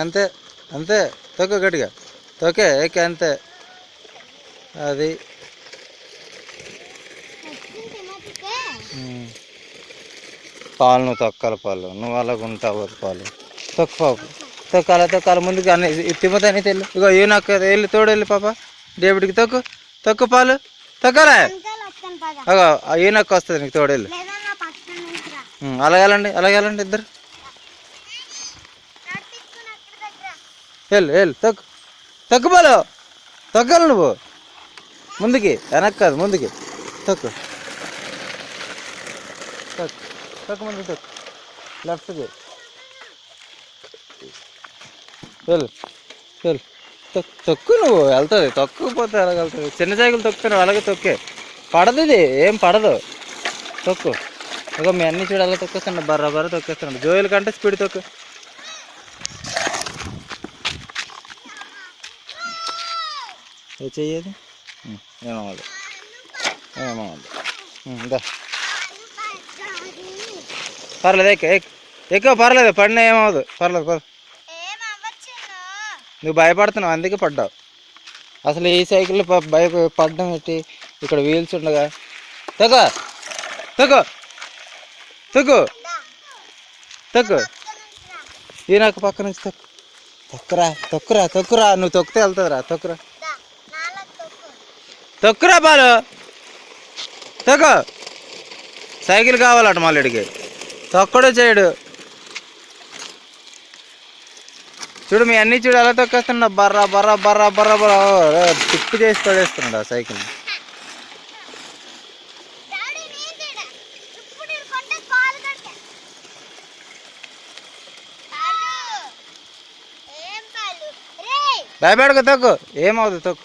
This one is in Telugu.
అంతే అంతే, తొక్కు గట్టిగా తొక్కే ఎక్కి అంతే. అది పాలు నువ్వు తొక్కాలి, పాలు నువ్వు అలాగ ఉంటావు పాలు. తొక్కు పాప, తొక్కాల ముందుకు అన్ని తిమ్మతాని తెలు. ఇగో ఈయనక్క వెళ్ళి తోడు వెళ్ళి పాప డేవిడ్కి తొక్కు, తొక్కు పాలు తొక్కరా. అగో ఈయనక్క వస్తుంది నీకు తోడు వెళ్ళి. అలాగేళ్ళండి అలాగేళ్ళండి ఇద్దరు. వెళ్ళు తొక్కు, తొక్కు పాలు తొక్కాలి నువ్వు. ముందుకి వెనక్కి కాదు, ముందుకి తొక్కు, తొక్కు తొక్కు ముందుకు తొక్కు, లెఫ్ట్కి వెళ్ళు తొక్కు నువ్వు వెళ్తుంది. తొక్కుపోతే ఎలాగెళ్తుంది? చిన్న సైకిల్ తొక్కుతాను అలాగే తొక్కే, పడదు ఇది ఏం పడదు. తొక్కు. ఇక మీ అన్ని చూడు అలా తొక్కేస్తాడు, బర్ర తొక్కేస్తున్నాడు. జోయిల్ కంటే స్పీడ్ తొక్కు. ఏ చెయ్యేది ఏమవ్వదు, ఇంకా పర్లేదు ఎక్కువ పర్లేదు, పడినా ఏమవ్వదు, పర్లేదు. నువ్వు భయపడుతున్నావు అందుకే పడ్డావు. అసలు ఈ సైకిల్ పడ్డం పెట్టి ఇక్కడ వీల్స్ ఉండగా. తొక్కు తొక్కు తొక్కు తొక్కు, ఈ నాకు పక్క నుంచి తొక్కు, తొక్కురా నువ్వు తొక్కితే వెళ్తుందిరా. తొక్కురా పాలు తొక్కు. సైకిల్ కావాలట మళ్ళీడికి, తొక్కడు చేయడు. చూడు మీ అన్నీ చూడు ఎలా తొక్కేస్తున్నా, బర్ర తిప్పు చేసి పడేస్తున్నాడు ఆ సైకిల్. భయపడకు, తొక్కు ఏమవుతుంది, తొక్కు.